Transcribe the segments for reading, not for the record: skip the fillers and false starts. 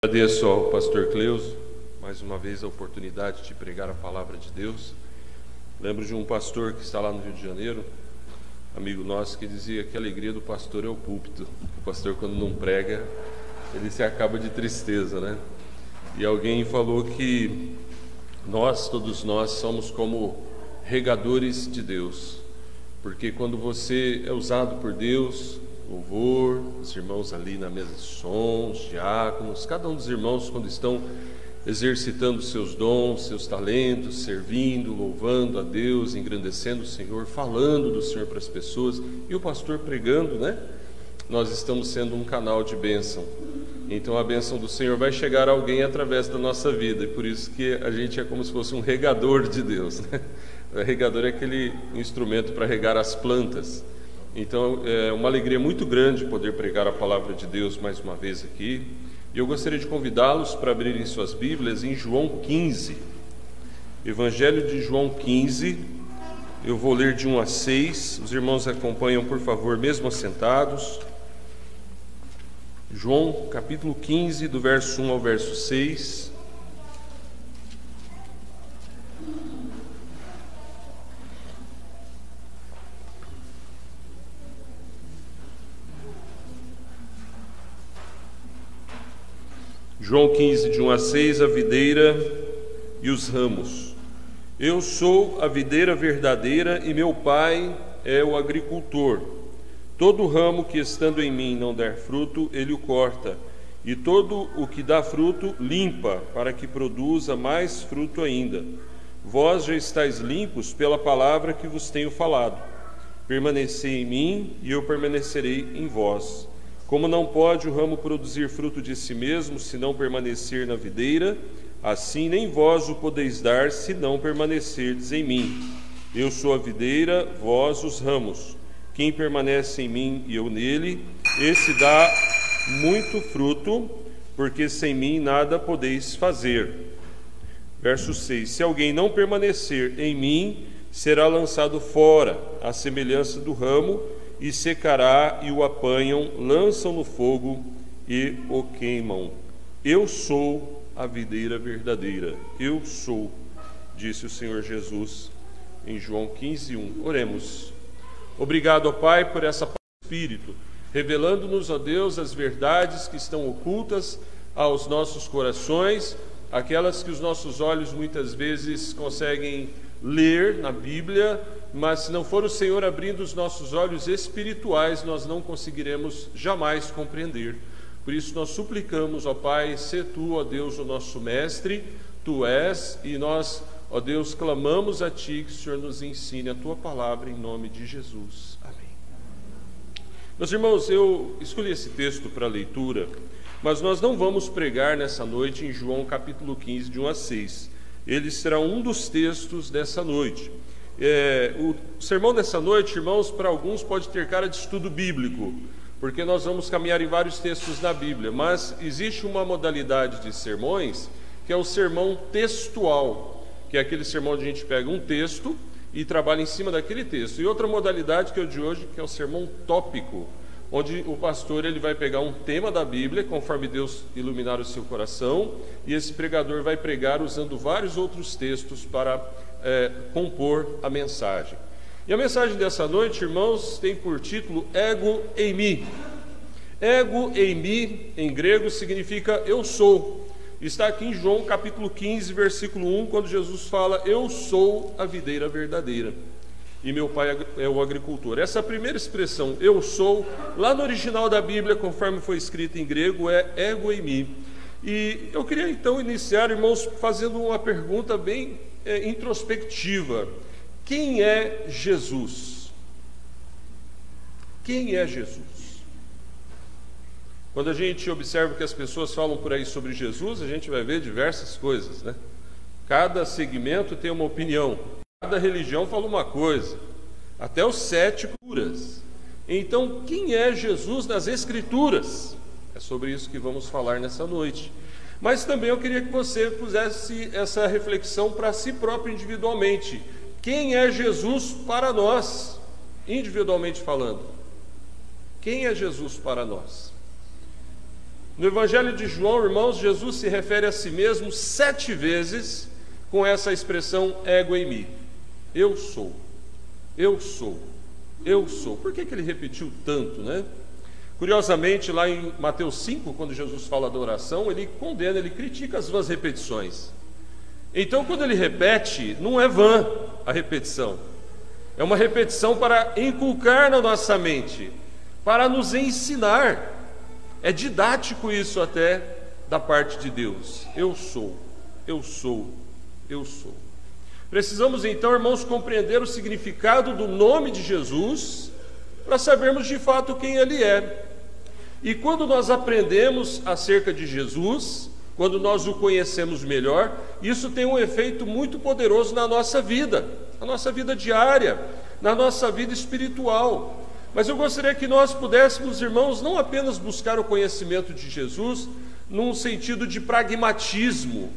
Agradeço ao pastor Cleuso, mais uma vez, a oportunidade de pregar a palavra de Deus. Lembro de um pastor que está lá no Rio de Janeiro, amigo nosso, que dizia que a alegria do pastor é o púlpito. O pastor, quando não prega, ele se acaba de tristeza, né? E alguém falou que todos nós, somos como regadores de Deus, porque quando você é usado por Deus, louvor, os irmãos ali na mesa de som, os diáconos, cada um dos irmãos, quando estão exercitando seus dons, seus talentos, servindo, louvando a Deus, engrandecendo o Senhor, falando do Senhor para as pessoas, e o pastor pregando, né? Nós estamos sendo um canal de bênção. Então a bênção do Senhor vai chegar a alguém através da nossa vida, e por isso que a gente é como se fosse um regador de Deus, né? O regador é aquele instrumento para regar as plantas. Então é uma alegria muito grande poder pregar a palavra de Deus mais uma vez aqui. E eu gostaria de convidá-los para abrirem suas Bíblias em João 15. Evangelho de João 15, eu vou ler de 1 a 6. Os irmãos acompanham, por favor, mesmo assentados. João capítulo 15, do verso 1 ao verso 6. João 15, de 1 a 6, a videira e os ramos. Eu sou a videira verdadeira e meu pai é o agricultor. Todo ramo que estando em mim não der fruto, ele o corta, e todo o que dá fruto, limpa, para que produza mais fruto ainda. Vós já estáis limpos pela palavra que vos tenho falado. Permanecei em mim e eu permanecerei em vós. Como não pode o ramo produzir fruto de si mesmo, se não permanecer na videira, assim nem vós o podeis dar, se não permanecerdes em mim. Eu sou a videira, vós os ramos. Quem permanece em mim e eu nele, esse dá muito fruto, porque sem mim nada podeis fazer. Verso 6. Se alguém não permanecer em mim, será lançado fora, à semelhança do ramo, e secará, e o apanham, lançam no fogo e o queimam. Eu sou a videira verdadeira. Eu sou, disse o Senhor Jesus em João 15:1. Oremos. Obrigado, ó Pai, por essa palavra do Espírito, revelando-nos, ó Deus, as verdades que estão ocultas aos nossos corações, aquelas que os nossos olhos muitas vezes conseguem ler na Bíblia, mas se não for o Senhor abrindo os nossos olhos espirituais, nós não conseguiremos jamais compreender. Por isso nós suplicamos, ó Pai, sê Tu, ó Deus, o nosso mestre, Tu és, e nós, ó Deus, clamamos a Ti que o Senhor nos ensine a Tua palavra em nome de Jesus. Amém. Meus irmãos, eu escolhi esse texto para leitura, mas nós não vamos pregar nessa noite em João capítulo 15, de 1 a 6. Ele será um dos textos dessa noite. O sermão dessa noite, irmãos, para alguns pode ter cara de estudo bíblico, porque nós vamos caminhar em vários textos da Bíblia, mas existe uma modalidade de sermões que é o sermão textual, que é aquele sermão onde a gente pega um texto e trabalha em cima daquele texto. E outra modalidade que é o de hoje, que é o sermão tópico, onde o pastor ele vai pegar um tema da Bíblia, conforme Deus iluminar o seu coração, e esse pregador vai pregar usando vários outros textos para compor a mensagem. E a mensagem dessa noite, irmãos, tem por título Ego eimi. Ego eimi, em grego, significa eu sou. Está aqui em João capítulo 15, versículo 1, quando Jesus fala, eu sou a videira verdadeira e meu pai é o agricultor. Essa primeira expressão, eu sou, lá no original da Bíblia, conforme foi escrito em grego, é ego eimi. E eu queria então iniciar, irmãos, fazendo uma pergunta bem introspectiva. Quem é Jesus? Quem é Jesus? Quando a gente observa o que as pessoas falam por aí sobre Jesus, a gente vai ver diversas coisas, né? Cada segmento tem uma opinião. Cada religião fala uma coisa, até os 7 curas. Então, quem é Jesus nas Escrituras? É sobre isso que vamos falar nessa noite. Mas também eu queria que você fizesse essa reflexão para si próprio individualmente. Quem é Jesus para nós, individualmente falando? Quem é Jesus para nós? No Evangelho de João, irmãos, Jesus se refere a si mesmo 7 vezes com essa expressão ego eimi. Eu sou, eu sou, eu sou. Por que ele repetiu tanto, né? Curiosamente, lá em Mateus 5, quando Jesus fala da oração, ele condena, ele critica as suas repetições. Então, quando ele repete, não é vã a repetição. É uma repetição para inculcar na nossa mente, para nos ensinar. É didático isso até da parte de Deus. Eu sou, eu sou, eu sou. Precisamos então, irmãos, compreender o significado do nome de Jesus para sabermos de fato quem Ele é. E quando nós aprendemos acerca de Jesus, quando nós o conhecemos melhor, isso tem um efeito muito poderoso na nossa vida diária, na nossa vida espiritual. Mas eu gostaria que nós pudéssemos, irmãos, não apenas buscar o conhecimento de Jesus num sentido de pragmatismo.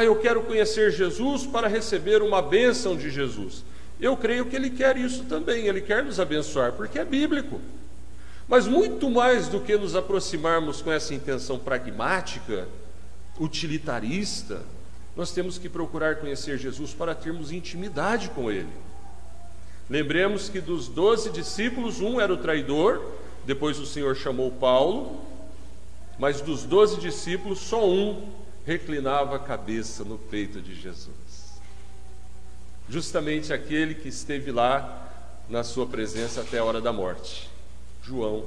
Eu quero conhecer Jesus para receber uma bênção de Jesus. Eu creio que Ele quer isso também, Ele quer nos abençoar, porque é bíblico. Mas muito mais do que nos aproximarmos com essa intenção pragmática, utilitarista, nós temos que procurar conhecer Jesus para termos intimidade com Ele. Lembremos que dos 12 discípulos, um era o traidor, depois o Senhor chamou Paulo, mas dos 12 discípulos, só um reclinava a cabeça no peito de Jesus. Justamente aquele que esteve lá na sua presença até a hora da morte, João.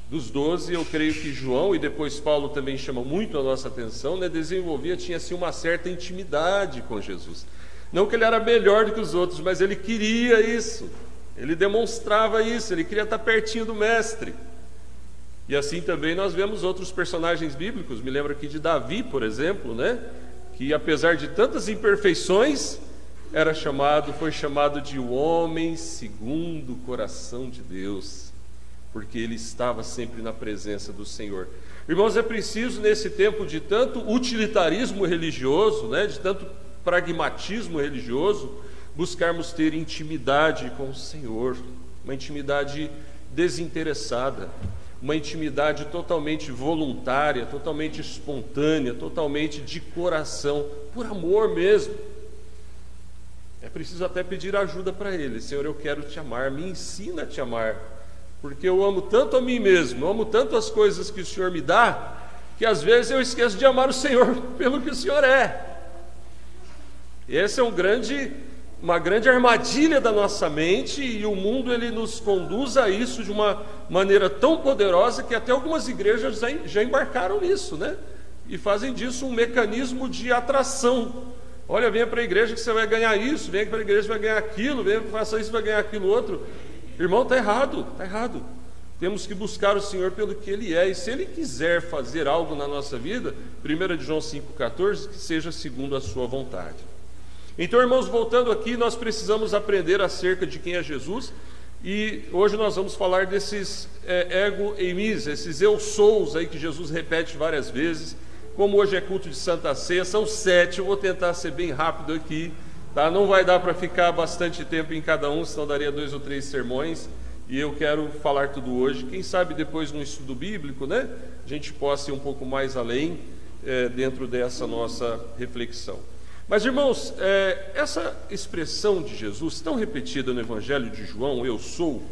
Dos 12, eu creio que João, e depois Paulo também chama muito a nossa atenção, tinha assim uma certa intimidade com Jesus. Não que ele era melhor do que os outros, mas ele queria isso, ele demonstrava isso, ele queria estar pertinho do mestre. E assim também nós vemos outros personagens bíblicos. Me lembro aqui de Davi, por exemplo, que apesar de tantas imperfeições, foi chamado de o homem segundo o coração de Deus, porque ele estava sempre na presença do Senhor. Irmãos, é preciso nesse tempo de tanto utilitarismo religioso, de tanto pragmatismo religioso, buscarmos ter intimidade com o Senhor, uma intimidade desinteressada, uma intimidade totalmente voluntária, totalmente espontânea, totalmente de coração, por amor mesmo. É preciso até pedir ajuda para Ele. Senhor, eu quero te amar, me ensina a te amar, porque eu amo tanto a mim mesmo, eu amo tanto as coisas que o Senhor me dá, que às vezes eu esqueço de amar o Senhor pelo que o Senhor é. Essa é uma grande armadilha da nossa mente, e o mundo ele nos conduz a isso de uma maneira tão poderosa que até algumas igrejas já embarcaram nisso, e fazem disso um mecanismo de atração. Olha, venha para a igreja que você vai ganhar isso, venha para a igreja que vai ganhar aquilo, venha faça isso, vai ganhar aquilo outro. Irmão, está errado, está errado. Temos que buscar o Senhor pelo que Ele é, e se Ele quiser fazer algo na nossa vida, 1 João 5,14, que seja segundo a sua vontade. Então, irmãos, voltando aqui, nós precisamos aprender acerca de quem é Jesus, e hoje nós vamos falar desses ego eimis, esses eu sous aí que Jesus repete várias vezes. Como hoje é culto de Santa Ceia, são 7, eu vou tentar ser bem rápido aqui, tá? Não vai dar para ficar bastante tempo em cada um, senão daria 2 ou 3 sermões, e eu quero falar tudo hoje. Quem sabe depois no estudo bíblico, a gente possa ir um pouco mais além dentro dessa nossa reflexão. Mas, irmãos, essa expressão de Jesus, tão repetida no Evangelho de João, eu sou,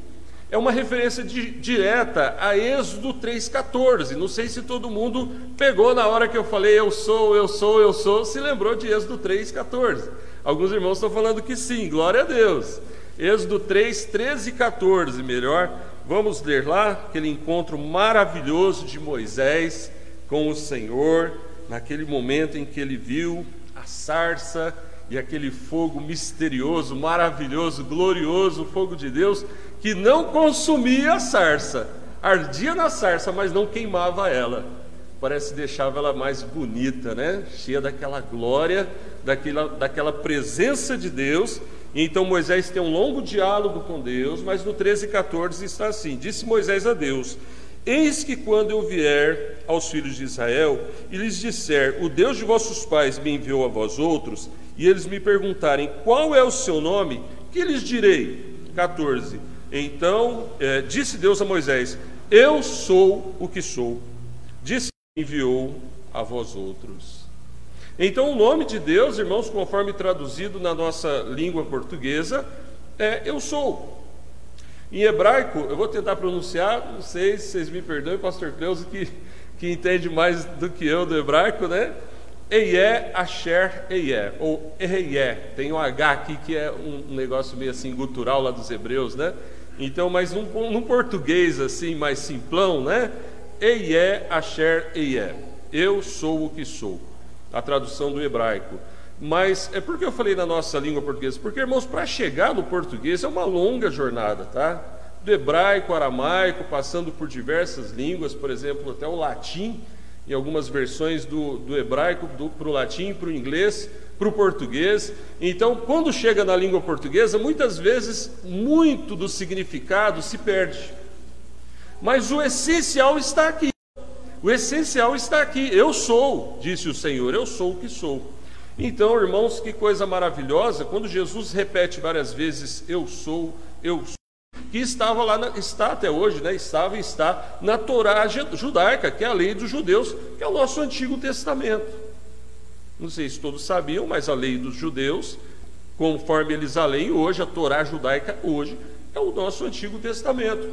é uma referência direta a Êxodo 3,14. Não sei se todo mundo pegou na hora que eu falei eu sou, eu sou, eu sou, se lembrou de Êxodo 3,14. Alguns irmãos estão falando que sim, glória a Deus. Êxodo 3, 13 e 14, melhor. Vamos ler lá aquele encontro maravilhoso de Moisés com o Senhor, naquele momento em que ele viu a sarça e aquele fogo misterioso, maravilhoso, glorioso, o fogo de Deus, que não consumia a sarça, ardia na sarça, mas não queimava ela. Parece que deixava ela mais bonita, cheia daquela glória, daquela presença de Deus. E então Moisés tem um longo diálogo com Deus, mas no 13 e 14 está assim: disse Moisés a Deus: eis que quando eu vier aos filhos de Israel e lhes disser, o Deus de vossos pais me enviou a vós outros, e eles me perguntarem, qual é o seu nome? Que lhes direi? 14. Então disse Deus a Moisés: eu sou o que sou. disse que enviou a vós outros. Então o nome de Deus, irmãos, conforme traduzido na nossa língua portuguesa, é eu sou. Em hebraico, eu vou tentar pronunciar, não sei se vocês me perdoem, pastor Cleuso, que entende mais do que eu do hebraico, né? Eie, Asher, Eie, ou Eie, tem um H aqui que é um negócio meio assim gutural lá dos hebreus, né? Então, mas num português assim mais simplão, né? Eie, Asher, Eie, eu sou o que sou, a tradução do hebraico. Mas é porque eu falei na nossa língua portuguesa, porque, irmãos, para chegar no português é uma longa jornada, tá? Do hebraico, aramaico, passando por diversas línguas, por exemplo, até o latim, em algumas versões do hebraico, para o latim, para o inglês, para o português. Então, quando chega na língua portuguesa, muitas vezes, muito do significado se perde. Mas o essencial está aqui. O essencial está aqui. Eu sou, disse o Senhor, eu sou o que sou. Então, irmãos, que coisa maravilhosa, quando Jesus repete várias vezes, eu sou, que estava lá, está até hoje, né? Estava e está na Torá judaica, que é a lei dos judeus, que é o nosso Antigo Testamento. Não sei se todos sabiam, mas a lei dos judeus, conforme eles a leem hoje, a Torá judaica hoje, é o nosso Antigo Testamento.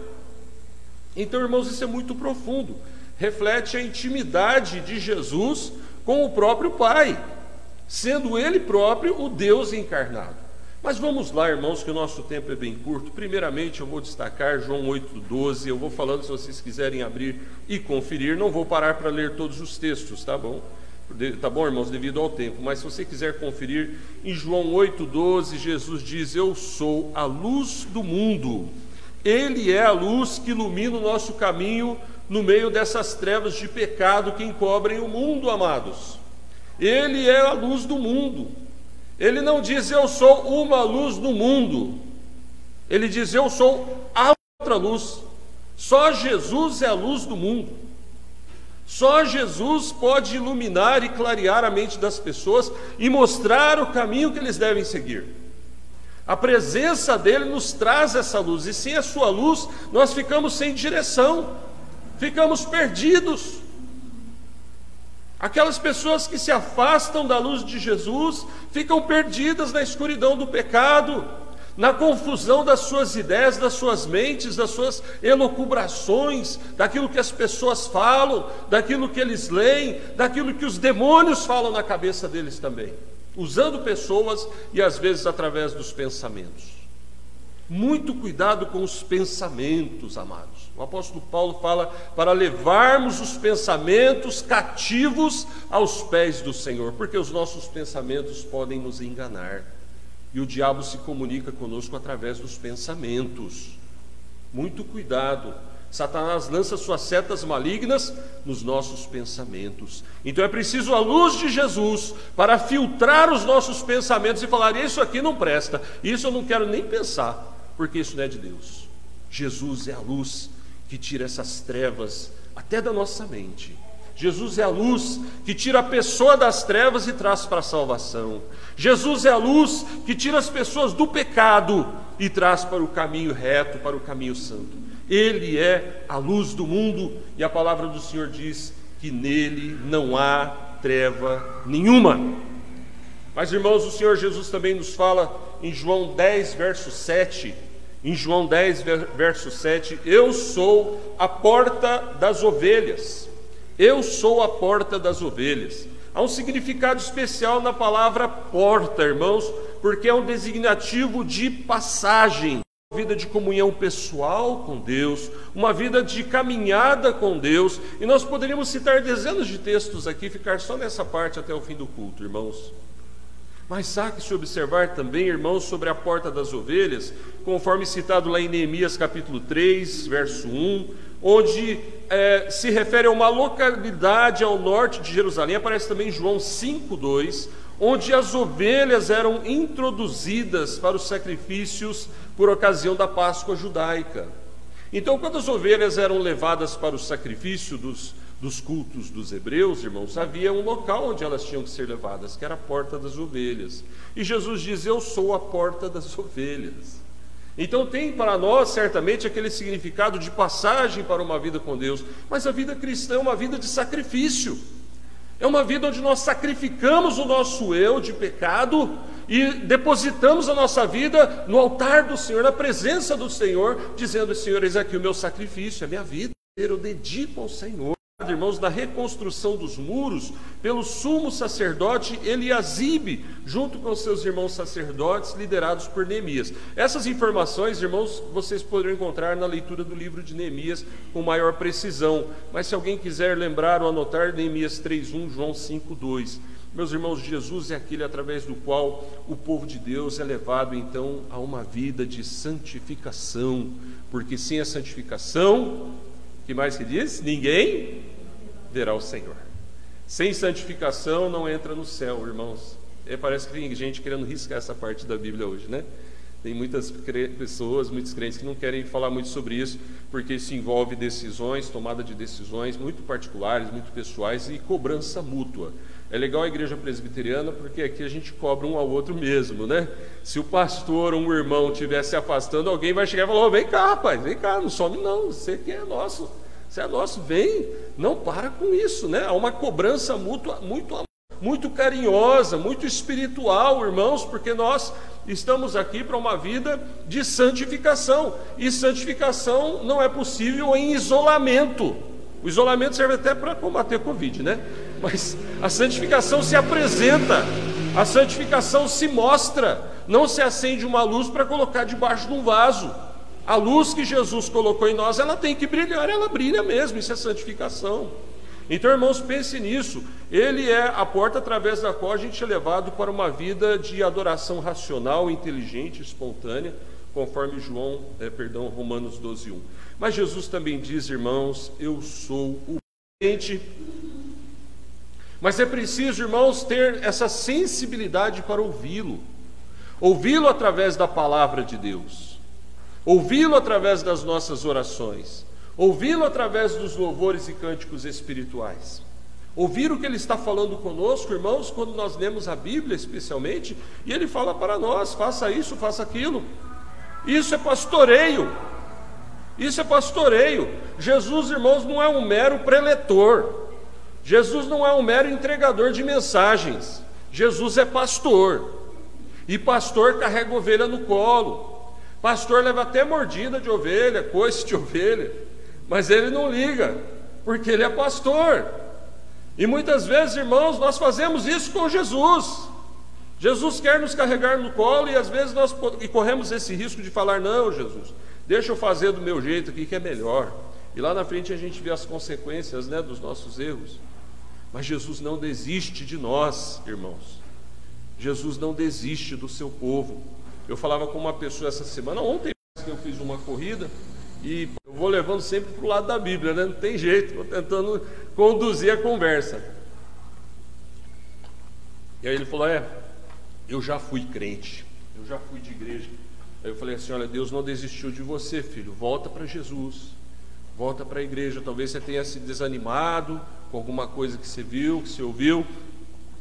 Então, irmãos, isso é muito profundo, reflete a intimidade de Jesus com o próprio Pai, sendo Ele próprio o Deus encarnado. Mas vamos lá, irmãos, que o nosso tempo é bem curto. Primeiramente eu vou destacar João 8,12, eu vou falando, se vocês quiserem abrir e conferir, não vou parar para ler todos os textos, tá bom? Tá bom, irmãos, devido ao tempo, mas se você quiser conferir, em João 8,12, Jesus diz, eu sou a luz do mundo. Ele é a luz que ilumina o nosso caminho no meio dessas trevas de pecado que encobrem o mundo, amados. Ele é a luz do mundo. Ele não diz eu sou uma luz no mundo. Ele diz eu sou a outra luz. Só Jesus é a luz do mundo. Só Jesus pode iluminar e clarear a mente das pessoas e mostrar o caminho que eles devem seguir. A presença dele nos traz essa luz, e sem a sua luz nós ficamos sem direção, ficamos perdidos. Aquelas pessoas que se afastam da luz de Jesus ficam perdidas na escuridão do pecado, na confusão das suas ideias, das suas mentes, das suas elucubrações, daquilo que as pessoas falam, daquilo que eles leem, daquilo que os demônios falam na cabeça deles também, usando pessoas e às vezes através dos pensamentos. Muito cuidado com os pensamentos, amados. O apóstolo Paulo fala para levarmos os pensamentos cativos aos pés do Senhor, porque os nossos pensamentos podem nos enganar, e o diabo se comunica conosco através dos pensamentos. Muito cuidado. Satanás lança suas setas malignas nos nossos pensamentos. Então é preciso a luz de Jesus para filtrar os nossos pensamentos e falar, isso aqui não presta, isso eu não quero nem pensar, porque isso não é de Deus. Jesus é a luz que tira essas trevas até da nossa mente. Jesus é a luz que tira a pessoa das trevas e traz para a salvação. Jesus é a luz que tira as pessoas do pecado e traz para o caminho reto, para o caminho santo. Ele é a luz do mundo, e a palavra do Senhor diz que nele não há treva nenhuma. Mas, irmãos, o Senhor Jesus também nos fala em João 10, verso 7, em João 10, verso 7, eu sou a porta das ovelhas. Eu sou a porta das ovelhas. Há um significado especial na palavra porta, irmãos, porque é um designativo de passagem. Uma vida de comunhão pessoal com Deus, uma vida de caminhada com Deus, e nós poderíamos citar dezenas de textos aqui, ficar só nessa parte até o fim do culto, irmãos. Mas há que se observar também, irmãos, sobre a porta das ovelhas, conforme citado lá em Neemias capítulo 3, verso 1, onde se refere a uma localidade ao norte de Jerusalém. Aparece também em João 5, 2, onde as ovelhas eram introduzidas para os sacrifícios por ocasião da Páscoa judaica. Então, quando as ovelhas eram levadas para o sacrifício dos cultos dos hebreus, irmãos, havia um local onde elas tinham que ser levadas, que era a porta das ovelhas. E Jesus diz, eu sou a porta das ovelhas. Então tem para nós certamente aquele significado de passagem para uma vida com Deus, mas a vida cristã é uma vida de sacrifício, é uma vida onde nós sacrificamos o nosso eu de pecado e depositamos a nossa vida no altar do Senhor, na presença do Senhor, dizendo: Senhor, eis aqui o meu sacrifício, a minha vida, eu dedico ao Senhor. Irmãos, na reconstrução dos muros, pelo sumo sacerdote Eliasibe, junto com seus irmãos sacerdotes, liderados por Neemias. Essas informações, irmãos, vocês poderão encontrar na leitura do livro de Neemias com maior precisão. Mas se alguém quiser lembrar ou anotar, Neemias 3:1, João 5:2. Meus irmãos, Jesus é aquele através do qual o povo de Deus é levado então a uma vida de santificação, porque sem a santificação, que mais que diz? Ninguém verá o Senhor. Sem santificação não entra no céu, irmãos. Parece que tem gente querendo riscar essa parte da Bíblia hoje, né? Tem muitas pessoas, muitos crentes que não querem falar muito sobre isso, porque isso envolve decisões, tomada de decisões muito particulares, muito pessoais e cobrança mútua. É legal a igreja presbiteriana porque aqui a gente cobra um ao outro mesmo, né? Se o pastor ou um irmão estiver se afastando, alguém vai chegar e falar: vem cá, rapaz, vem cá, não some não, você que é nosso, você é nosso, vem. Não para com isso, né? Há uma cobrança mútua muito carinhosa, muito espiritual, irmãos, porque nós estamos aqui para uma vida de santificação, e santificação não é possível em isolamento. O isolamento serve até para combater a Covid, né? Mas a santificação se apresenta, a santificação se mostra, não se acende uma luz para colocar debaixo de um vaso. A luz que Jesus colocou em nós, ela tem que brilhar, ela brilha mesmo, isso é santificação. Então, irmãos, pense nisso. Ele é a porta através da qual a gente é levado para uma vida de adoração racional, inteligente, espontânea, conforme Romanos 12:1. Mas Jesus também diz, irmãos: eu sou o crente. Mas é preciso, irmãos, ter essa sensibilidade para ouvi-lo. Ouvi-lo através da palavra de Deus. Ouvi-lo através das nossas orações. Ouvi-lo através dos louvores e cânticos espirituais. Ouvir o que ele está falando conosco, irmãos, quando nós lemos a Bíblia especialmente, e ele fala para nós: faça isso, faça aquilo. Isso é pastoreio. Isso é pastoreio. Jesus, irmãos, não é um mero preletor. Jesus não é um mero entregador de mensagens. Jesus é pastor. E pastor carrega ovelha no colo. Pastor leva até mordida de ovelha, coice de ovelha. Mas ele não liga, porque ele é pastor. E muitas vezes, irmãos, nós fazemos isso com Jesus. Jesus quer nos carregar no colo, e às vezes nós corremos esse risco de falar: não, Jesus, deixa eu fazer do meu jeito aqui que é melhor. E lá na frente a gente vê as consequências, né, dos nossos erros. Mas Jesus não desiste de nós, irmãos. Jesus não desiste do seu povo. Eu falava com uma pessoa essa semana, ontem, que eu fiz uma corrida, e eu vou levando sempre para o lado da Bíblia, né? Não tem jeito, estou tentando conduzir a conversa. E aí ele falou: eu já fui crente, eu já fui de igreja. Aí eu falei assim: olha, Deus não desistiu de você, filho, volta para Jesus, volta para a igreja. Talvez você tenha se desanimado com alguma coisa que você viu, que você ouviu,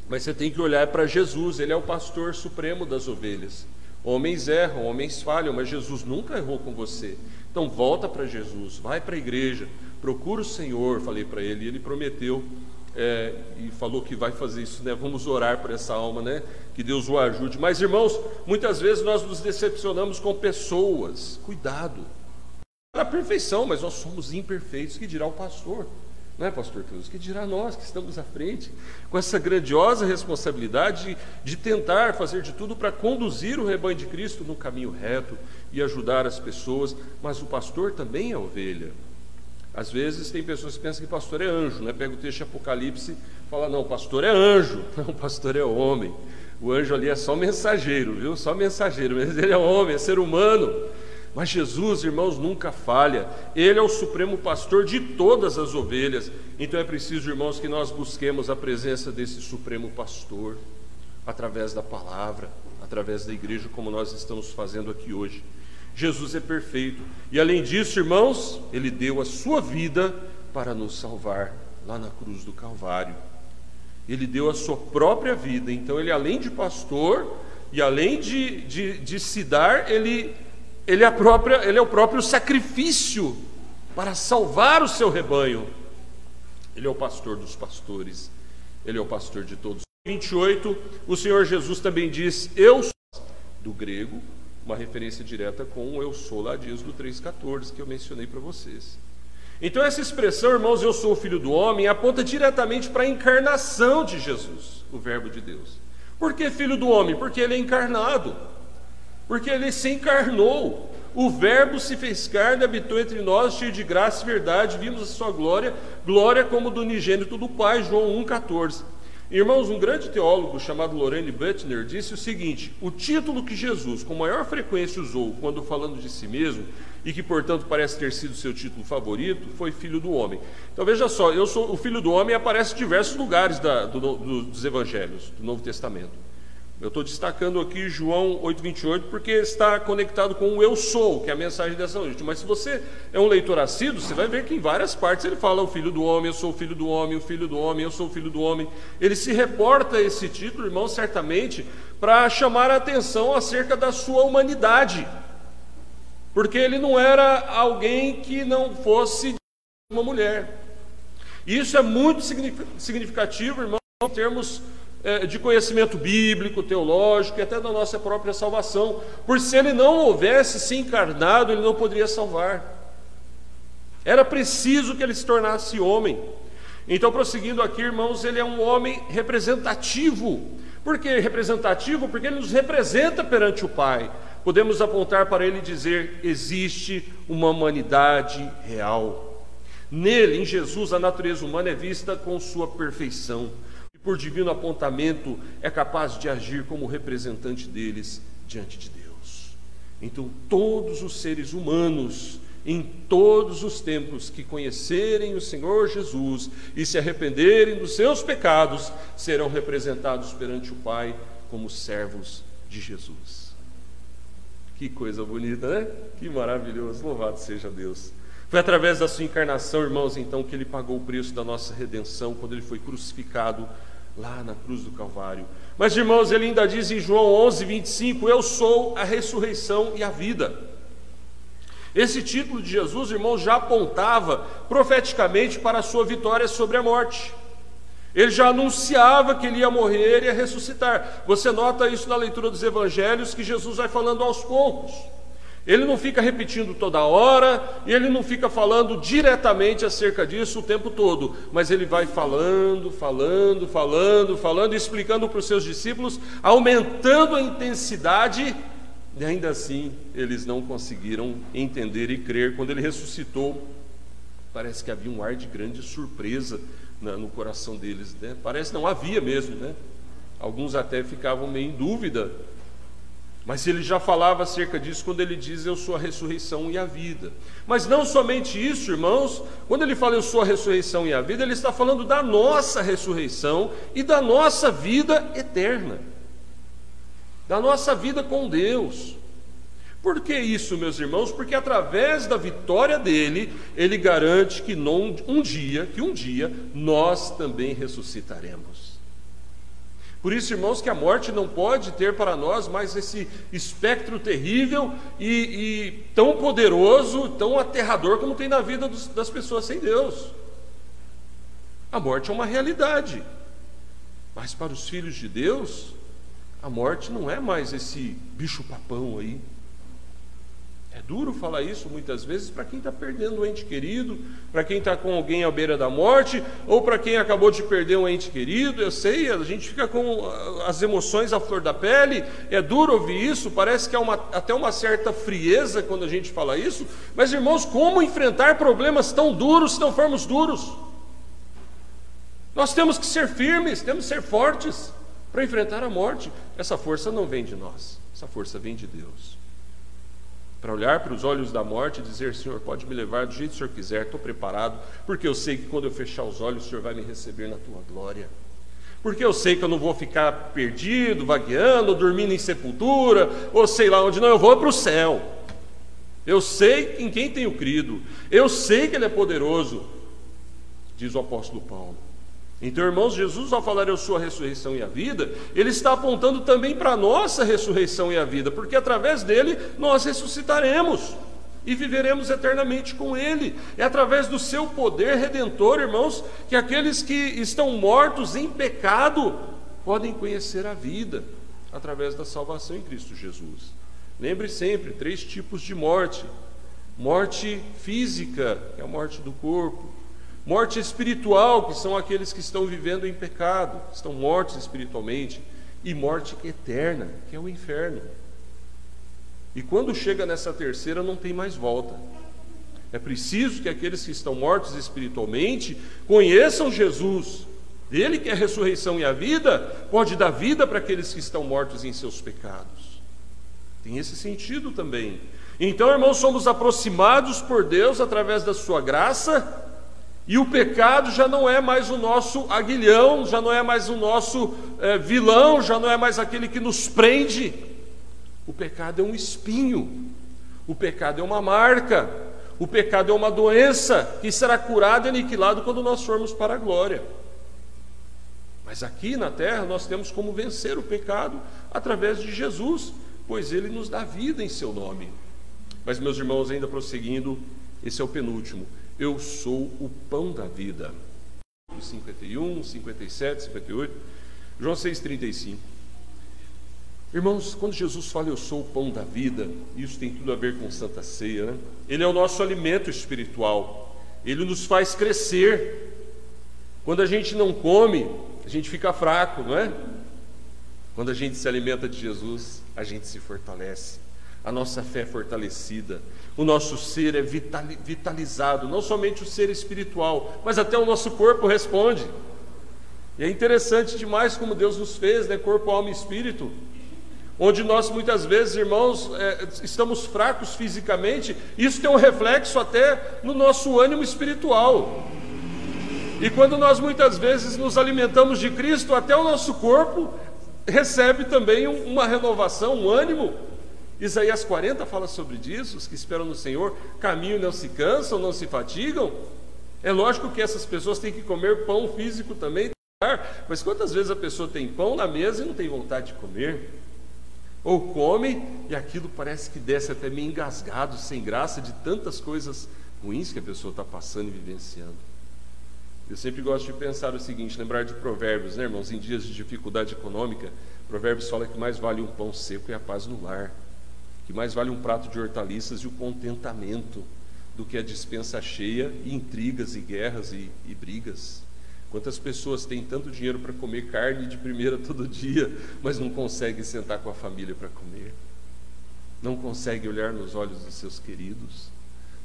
mas você tem que olhar para Jesus. Ele é o pastor supremo das ovelhas. Homens erram, homens falham, mas Jesus nunca errou com você. Então volta para Jesus, vai para a igreja, procura o Senhor. Falei para ele, e ele prometeu e falou que vai fazer isso, né? Vamos orar por essa alma, né? Que Deus o ajude. Mas, irmãos, muitas vezes nós nos decepcionamos com pessoas. Cuidado. É a perfeição, mas nós somos imperfeitos. Que dirá o pastor? Não é, pastor Cruz? Que dirá nós que estamos à frente, com essa grandiosa responsabilidade de tentar fazer de tudo para conduzir o rebanho de Cristo no caminho reto e ajudar as pessoas. Mas o pastor também é ovelha. Às vezes tem pessoas que pensam que pastor é anjo, né? Pega o texto de Apocalipse e fala: não, pastor é anjo. Não, pastor é homem. O anjo ali é só mensageiro, viu? Só mensageiro, mas ele é homem, é ser humano. Mas Jesus, irmãos, nunca falha. Ele é o supremo pastor de todas as ovelhas. Então é preciso, irmãos, que nós busquemos a presença desse supremo pastor através da palavra, através da igreja, como nós estamos fazendo aqui hoje. Jesus é perfeito. E além disso, irmãos, ele deu a sua vida para nos salvar lá na cruz do Calvário. Ele deu a sua própria vida. Então ele, além de pastor e além de se dar, ele Ele é o próprio sacrifício para salvar o seu rebanho. Ele é o pastor dos pastores, ele é o pastor de todos. 28, o Senhor Jesus também diz, eu sou, do grego, uma referência direta com o eu sou lá de Êxodo 3,14, que eu mencionei para vocês. Então essa expressão, irmãos, eu sou o Filho do Homem, aponta diretamente para a encarnação de Jesus, o Verbo de Deus. Por que Filho do Homem? Porque ele é encarnado, porque ele se encarnou. O Verbo se fez carne, habitou entre nós, cheio de graça e verdade, vimos a sua glória, glória como do unigênito do Pai, João 1,14. Irmãos, um grande teólogo chamado Loren Buettner disse o seguinte: o título que Jesus com maior frequência usou quando falando de si mesmo, e que portanto parece ter sido seu título favorito, foi Filho do Homem. Então veja só, eu sou o Filho do Homem, aparece em diversos lugares dos Evangelhos, do Novo Testamento. Eu estou destacando aqui João 8,28 porque está conectado com o eu sou, que é a mensagem dessa noite. Mas se você é um leitor assíduo, você vai ver que em várias partes ele fala o Filho do Homem, eu sou o Filho do Homem, o Filho do Homem, eu sou o Filho do Homem. Ele se reporta a esse título, irmão, certamente para chamar a atenção acerca da sua humanidade, porque ele não era alguém que não fosse uma mulher. E isso é muito significativo, irmão, em termos de conhecimento bíblico, teológico e até da nossa própria salvação, por se ele não houvesse se encarnado, ele não poderia salvar. Era preciso que ele se tornasse homem. Então, prosseguindo aqui, irmãos, ele é um homem representativo. Por que representativo? Porque ele nos representa perante o Pai. Podemos apontar para ele e dizer: existe uma humanidade real. Nele, em Jesus, a natureza humana é vista com sua perfeição. Por divino apontamento, é capaz de agir como representante deles diante de Deus. Então, todos os seres humanos, em todos os tempos, que conhecerem o Senhor Jesus e se arrependerem dos seus pecados, serão representados perante o Pai como servos de Jesus. Que coisa bonita, né? Que maravilhoso, louvado seja Deus. Foi através da sua encarnação, irmãos, então, que ele pagou o preço da nossa redenção, quando ele foi crucificado lá na cruz do Calvário. Mas, irmãos, ele ainda diz em João 11:25, eu sou a ressurreição e a vida. Esse título de Jesus, irmãos, já apontava profeticamente para a sua vitória sobre a morte. Ele já anunciava que ele ia morrer e ia ressuscitar. Você nota isso na leitura dos evangelhos, que Jesus vai falando aos poucos. Ele não fica repetindo toda hora, e ele não fica falando diretamente acerca disso o tempo todo, mas ele vai falando, explicando para os seus discípulos, aumentando a intensidade, e ainda assim eles não conseguiram entender e crer. Quando ele ressuscitou, parece que havia um ar de grande surpresa no coração deles, né? Parece não, havia mesmo, né? Alguns até ficavam meio em dúvida. Mas ele já falava acerca disso quando ele diz, eu sou a ressurreição e a vida. Mas não somente isso, irmãos, quando ele fala eu sou a ressurreição e a vida, ele está falando da nossa ressurreição e da nossa vida eterna, da nossa vida com Deus. Por que isso, meus irmãos? Porque através da vitória dele, ele garante que um dia nós também ressuscitaremos. Por isso, irmãos, que a morte não pode ter para nós mais esse espectro terrível e tão poderoso, tão aterrador como tem na vida das pessoas sem Deus. A morte é uma realidade, mas para os filhos de Deus, a morte não é mais esse bicho-papão aí. É duro falar isso muitas vezes para quem está perdendo um ente querido, para quem está com alguém à beira da morte, ou para quem acabou de perder um ente querido. Eu sei, a gente fica com as emoções à flor da pele, é duro ouvir isso, parece que há até uma certa frieza quando a gente fala isso, mas, irmãos, como enfrentar problemas tão duros se não formos duros? Nós temos que ser firmes, temos que ser fortes para enfrentar a morte. Essa força não vem de nós, essa força vem de Deus. Para olhar para os olhos da morte e dizer, Senhor, pode me levar do jeito que o Senhor quiser, estou preparado, porque eu sei que quando eu fechar os olhos, o Senhor vai me receber na tua glória. Porque eu sei que eu não vou ficar perdido, vagueando, ou dormindo em sepultura, ou sei lá onde, não, eu vou para o céu. Eu sei em quem tenho crido, eu sei que Ele é poderoso, diz o apóstolo Paulo. Então, irmãos, Jesus, ao falar eu sou a ressurreição e a vida, Ele está apontando também para a nossa ressurreição e a vida, porque através dele nós ressuscitaremos e viveremos eternamente com Ele. É através do seu poder redentor, irmãos, que aqueles que estão mortos em pecado podem conhecer a vida, através da salvação em Cristo Jesus. Lembre sempre, 3 tipos de morte: morte física, que é a morte do corpo; morte espiritual, que são aqueles que estão vivendo em pecado, estão mortos espiritualmente; e morte eterna, que é o inferno. E quando chega nessa terceira, não tem mais volta. É preciso que aqueles que estão mortos espiritualmente conheçam Jesus. Ele, que é a ressurreição e a vida, pode dar vida para aqueles que estão mortos em seus pecados. Tem esse sentido também. Então, irmãos, somos aproximados por Deus através da sua graça, e o pecado já não é mais o nosso aguilhão, já não é mais o nosso vilão, já não é mais aquele que nos prende. O pecado é um espinho, o pecado é uma marca, o pecado é uma doença que será curada e aniquilada quando nós formos para a glória. Mas aqui na terra nós temos como vencer o pecado através de Jesus, pois Ele nos dá vida em seu nome. Mas, meus irmãos, ainda prosseguindo, esse é o penúltimo: eu sou o pão da vida. 51, 57, 58, João 6,35. Irmãos, quando Jesus fala eu sou o pão da vida, isso tem tudo a ver com Santa Ceia, né? Ele é o nosso alimento espiritual, Ele nos faz crescer. Quando a gente não come, a gente fica fraco, não é? Quando a gente se alimenta de Jesus, a gente se fortalece, a nossa fé é fortalecida, o nosso ser é vitalizado, não somente o ser espiritual, mas até o nosso corpo responde. E é interessante demais como Deus nos fez, né? Corpo, alma e espírito, onde nós muitas vezes, irmãos, estamos fracos fisicamente. Isso tem um reflexo até no nosso ânimo espiritual. E quando nós muitas vezes nos alimentamos de Cristo, até o nosso corpo recebe também uma renovação, um ânimo. Isaías 40 fala sobre isso: os que esperam no Senhor caminham e não se cansam, não se fatigam. É lógico que essas pessoas têm que comer pão físico também, mas quantas vezes a pessoa tem pão na mesa e não tem vontade de comer? Ou come e aquilo parece que desce até meio engasgado, sem graça, de tantas coisas ruins que a pessoa está passando e vivenciando. Eu sempre gosto de pensar o seguinte, lembrar de Provérbios, né, irmãos? Em dias de dificuldade econômica, Provérbios fala que mais vale um pão seco e a paz no lar, que mais vale um prato de hortaliças e o contentamento do que a despensa cheia e intrigas e guerras e brigas. Quantas pessoas têm tanto dinheiro para comer carne de primeira todo dia, mas não conseguem sentar com a família para comer, não conseguem olhar nos olhos dos seus queridos,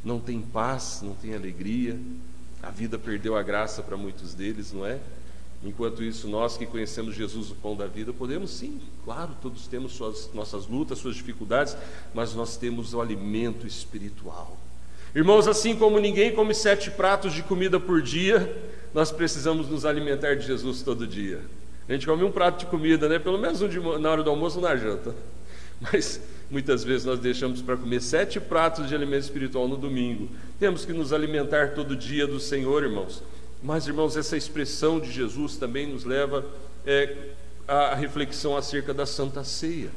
não tem paz, não tem alegria, a vida perdeu a graça para muitos deles, não é? Enquanto isso, nós que conhecemos Jesus, o pão da vida, podemos sim, claro, todos temos nossas lutas, suas dificuldades, mas nós temos o alimento espiritual. Irmãos, assim como ninguém come 7 pratos de comida por dia, nós precisamos nos alimentar de Jesus todo dia. A gente come um prato de comida, né? Pelo menos na hora do almoço ou na janta. Mas muitas vezes nós deixamos para comer 7 pratos de alimento espiritual no domingo. Temos que nos alimentar todo dia do Senhor, irmãos. Mas, irmãos, essa expressão de Jesus também nos leva à reflexão acerca da Santa Ceia,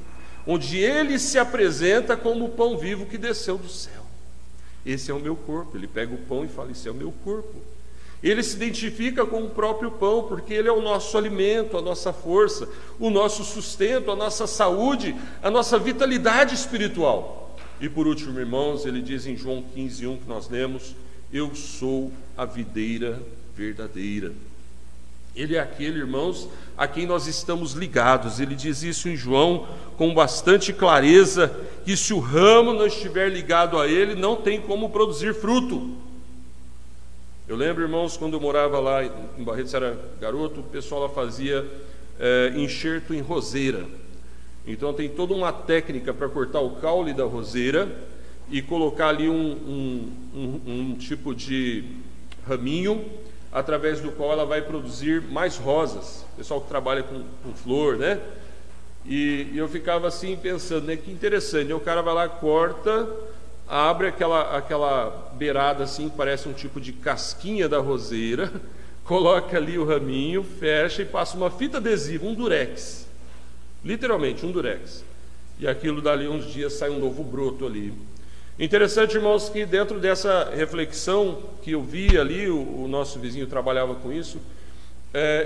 onde Ele se apresenta como o pão vivo que desceu do céu. Esse é o meu corpo. Ele pega o pão e fala, esse é o meu corpo. Ele se identifica com o próprio pão, porque ele é o nosso alimento, a nossa força, o nosso sustento, a nossa saúde, a nossa vitalidade espiritual. E por último, irmãos, ele diz em João 15:1 que nós lemos, eu sou a videira verdadeira. Ele é aquele, irmãos, a quem nós estamos ligados. Ele diz isso em João com bastante clareza, que se o ramo não estiver ligado a ele, não tem como produzir fruto. Eu lembro, irmãos, quando eu morava lá em Barretos, era garoto, o pessoal lá fazia enxerto em roseira. Então tem toda uma técnica para cortar o caule da roseira e colocar ali um tipo de raminho, através do qual ela vai produzir mais rosas. O pessoal que trabalha com flor, né? E eu ficava assim pensando, né? Que interessante, né? O cara vai lá, corta, abre aquela beirada assim, parece um tipo de casquinha da roseira, coloca ali o raminho, fecha e passa uma fita adesiva, um durex, literalmente um durex, e aquilo dali uns dias sai um novo broto ali. Interessante, irmãos, que dentro dessa reflexão que eu vi ali, o nosso vizinho trabalhava com isso,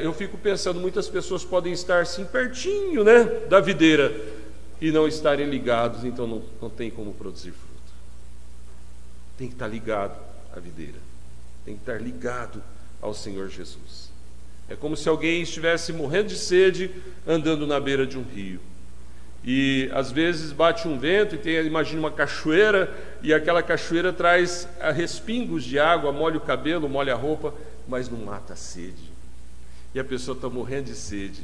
eu fico pensando, muitas pessoas podem estar assim pertinho, né, da videira e não estarem ligados, então não tem como produzir fruto. Tem que estar ligado à videira, tem que estar ligado ao Senhor Jesus. É como se alguém estivesse morrendo de sede andando na beira de um rio. E às vezes bate um vento e imagina uma cachoeira, e aquela cachoeira traz respingos de água, molha o cabelo, molha a roupa, mas não mata a sede. E a pessoa está morrendo de sede,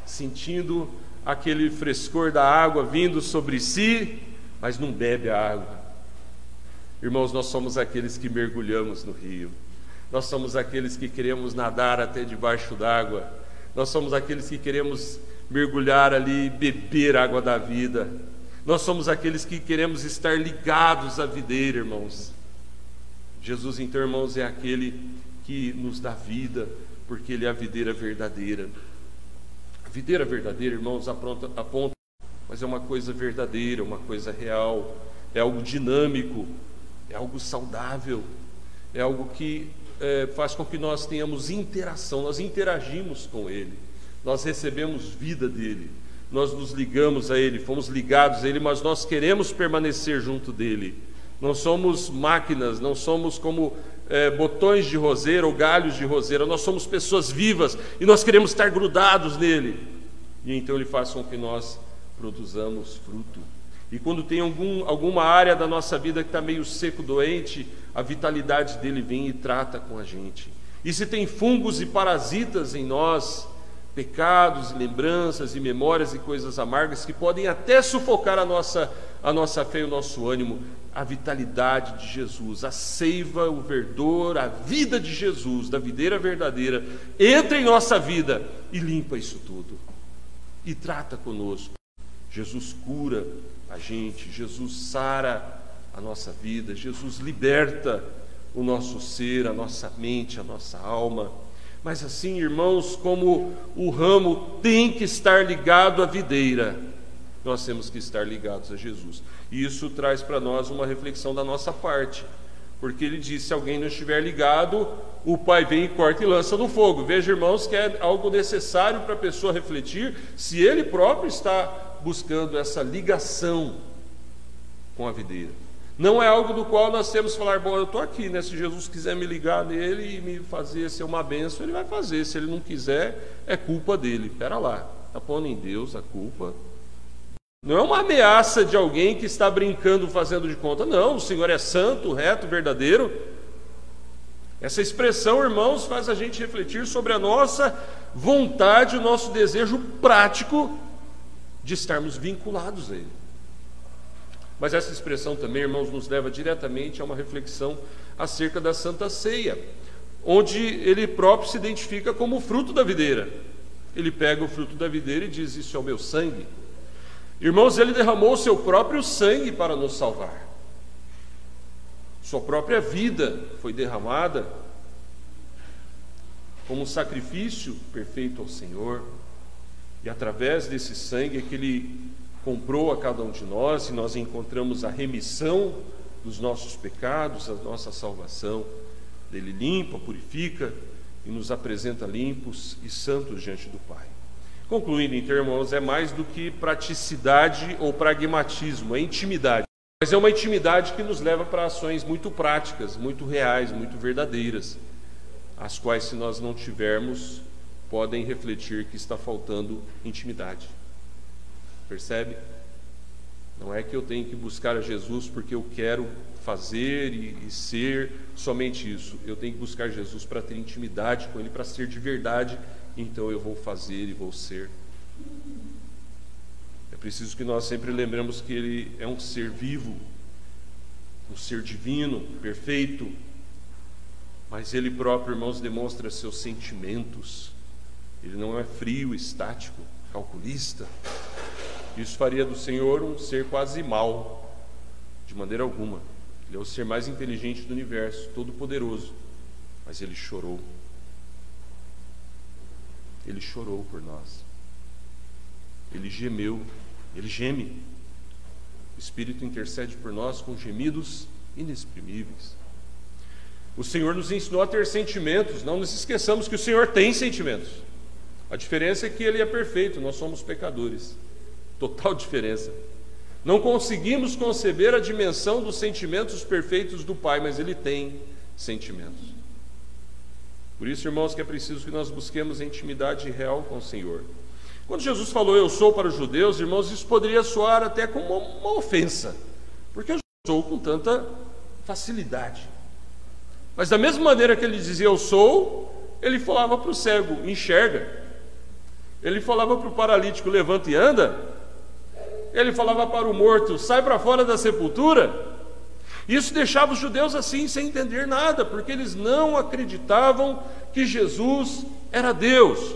sentindo aquele frescor da água vindo sobre si, mas não bebe a água. Irmãos, nós somos aqueles que mergulhamos no rio, nós somos aqueles que queremos nadar até debaixo d'água, nós somos aqueles que queremos mergulhar ali, beber a água da vida. Nós somos aqueles que queremos estar ligados à videira, irmãos. Jesus, então, irmãos, é aquele que nos dá vida, porque Ele é a videira verdadeira. A videira verdadeira, irmãos, aponta, mas é uma coisa verdadeira, uma coisa real, é algo dinâmico, é algo saudável, é algo que faz com que nós tenhamos interação, nós interagimos com Ele. Nós recebemos vida dele, nós nos ligamos a ele, fomos ligados a ele, mas nós queremos permanecer junto dele. Não somos máquinas, não somos como botões de roseira ou galhos de roseira, nós somos pessoas vivas e nós queremos estar grudados nele. E então ele faz com que nós produzamos fruto. E quando tem alguma área da nossa vida que está meio seco, doente, a vitalidade dele vem e trata com a gente. E se tem fungos e parasitas em nós, pecados, lembranças e memórias e coisas amargas que podem até sufocar a nossa fé e o nosso ânimo, a vitalidade de Jesus, a seiva, o verdor, a vida de Jesus, da videira verdadeira, entra em nossa vida e limpa isso tudo e trata conosco. Jesus cura a gente, Jesus sara a nossa vida, Jesus liberta o nosso ser, a nossa mente, a nossa alma. Mas assim, irmãos, como o ramo tem que estar ligado à videira, nós temos que estar ligados a Jesus. E isso traz para nós uma reflexão da nossa parte, porque ele diz: se alguém não estiver ligado, o Pai vem e corta e lança no fogo. Veja, irmãos, que é algo necessário para a pessoa refletir se ele próprio está buscando essa ligação com a videira. Não é algo do qual nós temos que falar: bom, eu estou aqui, né? Se Jesus quiser me ligar nele e me fazer ser uma bênção, ele vai fazer. Se ele não quiser, é culpa dele. Espera lá, está pondo em Deus a culpa. Não é uma ameaça de alguém que está brincando, fazendo de conta. Não, o Senhor é santo, reto, verdadeiro. Essa expressão, irmãos, faz a gente refletir sobre a nossa vontade, o nosso desejo prático de estarmos vinculados a Ele. Mas essa expressão também, irmãos, nos leva diretamente a uma reflexão acerca da Santa Ceia, onde Ele próprio se identifica como o fruto da videira. Ele pega o fruto da videira e diz: isso é o meu sangue. Irmãos, Ele derramou o seu próprio sangue para nos salvar. Sua própria vida foi derramada como um sacrifício perfeito ao Senhor. E através desse sangue é que Ele comprou a cada um de nós, e nós encontramos a remissão dos nossos pecados, a nossa salvação. Ele limpa, purifica e nos apresenta limpos e santos diante do Pai. Concluindo, então, irmãos, é mais do que praticidade ou pragmatismo, é intimidade. Mas é uma intimidade que nos leva para ações muito práticas, muito reais, muito verdadeiras, as quais, se nós não tivermos, podem refletir que está faltando intimidade. Percebe? Não é que eu tenho que buscar a Jesus porque eu quero fazer e ser somente isso. Eu tenho que buscar Jesus para ter intimidade com Ele, para ser de verdade. Então eu vou fazer e vou ser. É preciso que nós sempre lembremos que Ele é um ser vivo, um ser divino, perfeito. Mas Ele próprio, irmãos, demonstra seus sentimentos. Ele não é frio, estático, calculista. Isso faria do Senhor um ser quase mau, de maneira alguma. Ele é o ser mais inteligente do universo, todo-poderoso, mas Ele chorou. Ele chorou por nós. Ele gemeu, Ele geme. O Espírito intercede por nós com gemidos inexprimíveis. O Senhor nos ensinou a ter sentimentos. Não nos esqueçamos que o Senhor tem sentimentos. A diferença é que Ele é perfeito, nós somos pecadores. Total diferença. Não conseguimos conceber a dimensão dos sentimentos perfeitos do Pai, mas Ele tem sentimentos. Por isso, irmãos, que é preciso que nós busquemos a intimidade real com o Senhor. Quando Jesus falou "eu sou" para os judeus, irmãos, isso poderia soar até como uma ofensa, porque eu sou com tanta facilidade. Mas da mesma maneira que ele dizia "eu sou", ele falava para o cego "enxerga". Ele falava para o paralítico "levanta e anda". Ele falava para o morto "sai para fora da sepultura". Isso deixava os judeus assim, sem entender nada, porque eles não acreditavam que Jesus era Deus.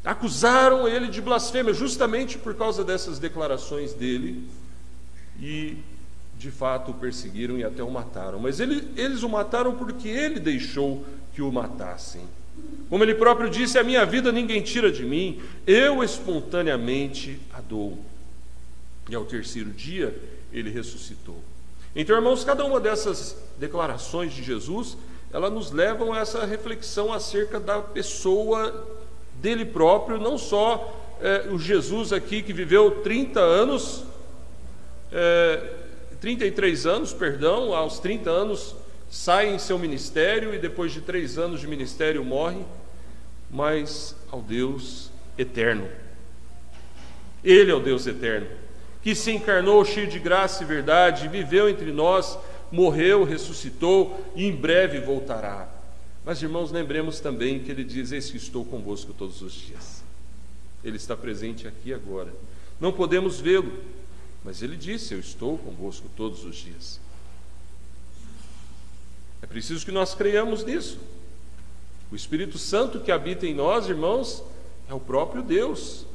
Acusaram ele de blasfêmia, justamente por causa dessas declarações dele, e de fato o perseguiram e até o mataram. Mas eles o mataram porque ele deixou que o matassem. Como ele próprio disse: "A minha vida ninguém tira de mim, eu espontaneamente a dou". E ao terceiro dia ele ressuscitou. Então, irmãos, cada uma dessas declarações de Jesus, elas nos levam a essa reflexão acerca da pessoa dele próprio, não só o Jesus aqui que viveu 33 anos, aos 30 anos sai em seu ministério e depois de 3 anos de ministério morre, mas ao Deus eterno. Ele é o Deus eterno, que se encarnou cheio de graça e verdade, viveu entre nós, morreu, ressuscitou e em breve voltará. Mas, irmãos, lembremos também que ele diz: "Eis que estou convosco todos os dias". Ele está presente aqui agora. Não podemos vê-lo, mas ele disse: "Eu estou convosco todos os dias". É preciso que nós creiamos nisso. O Espírito Santo que habita em nós, irmãos, é o próprio Deus,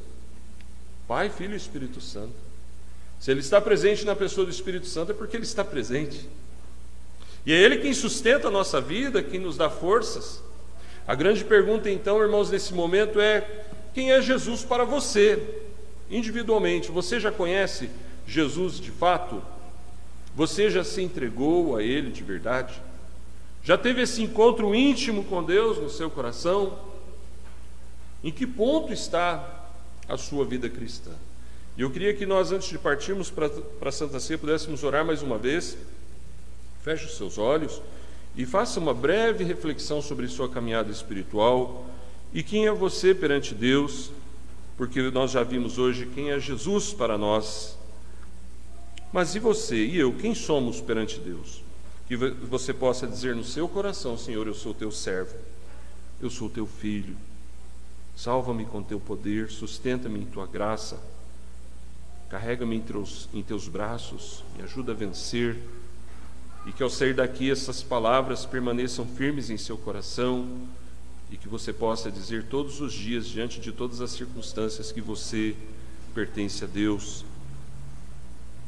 Pai, Filho e Espírito Santo. Se ele está presente na pessoa do Espírito Santo, é porque ele está presente. E é ele quem sustenta a nossa vida, quem nos dá forças. A grande pergunta, então, irmãos, nesse momento é: quem é Jesus para você, individualmente? Você já conhece Jesus de fato? Você já se entregou a Ele de verdade? Já teve esse encontro íntimo com Deus no seu coração? Em que ponto está a sua vida cristã? E eu queria que nós, antes de partirmos para a Santa Ceia, pudéssemos orar mais uma vez. Feche os seus olhos e faça uma breve reflexão sobre sua caminhada espiritual e quem é você perante Deus, porque nós já vimos hoje quem é Jesus para nós. Mas e você e eu, quem somos perante Deus? Que você possa dizer no seu coração: Senhor, eu sou teu servo, eu sou teu filho, salva-me com teu poder, sustenta-me em tua graça, carrega-me em teus braços, me ajuda a vencer. E que ao sair daqui essas palavras permaneçam firmes em seu coração e que você possa dizer todos os dias, diante de todas as circunstâncias, que você pertence a Deus.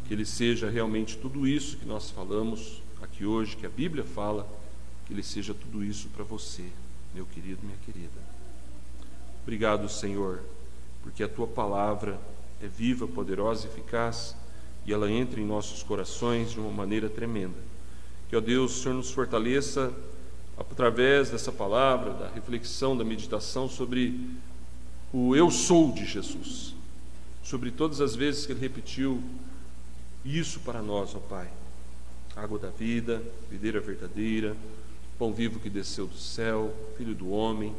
Que Ele seja realmente tudo isso que nós falamos aqui hoje, que a Bíblia fala, que Ele seja tudo isso para você, meu querido, minha querida. Obrigado, Senhor, porque a Tua palavra é viva, poderosa e eficaz e ela entra em nossos corações de uma maneira tremenda. Que, ó Deus, o Senhor nos fortaleça através dessa palavra, da reflexão, da meditação sobre o "eu sou" de Jesus, sobre todas as vezes que Ele repetiu isso para nós, ó Pai. Água da vida, videira verdadeira, pão vivo que desceu do céu, Filho do homem,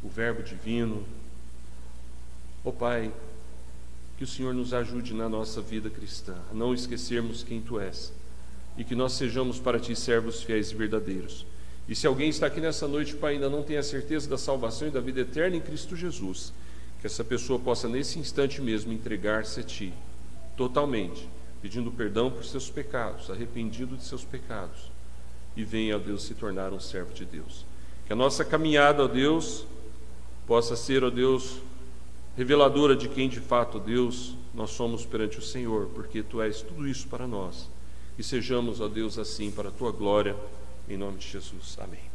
o Verbo divino. Ó Pai, que o Senhor nos ajude na nossa vida cristã, a não esquecermos quem Tu és, e que nós sejamos para Ti servos fiéis e verdadeiros. E se alguém está aqui nessa noite, Pai, ainda não tem a certeza da salvação e da vida eterna em Cristo Jesus, que essa pessoa possa nesse instante mesmo entregar-se a Ti, totalmente, pedindo perdão por seus pecados, arrependido de seus pecados, e venha, ó Deus, se tornar um servo de Deus. Que a nossa caminhada, ó Deus, possa ser, ó Deus, reveladora de quem de fato, ó Deus, nós somos perante o Senhor, porque Tu és tudo isso para nós. E sejamos, ó Deus, assim para a Tua glória, em nome de Jesus. Amém.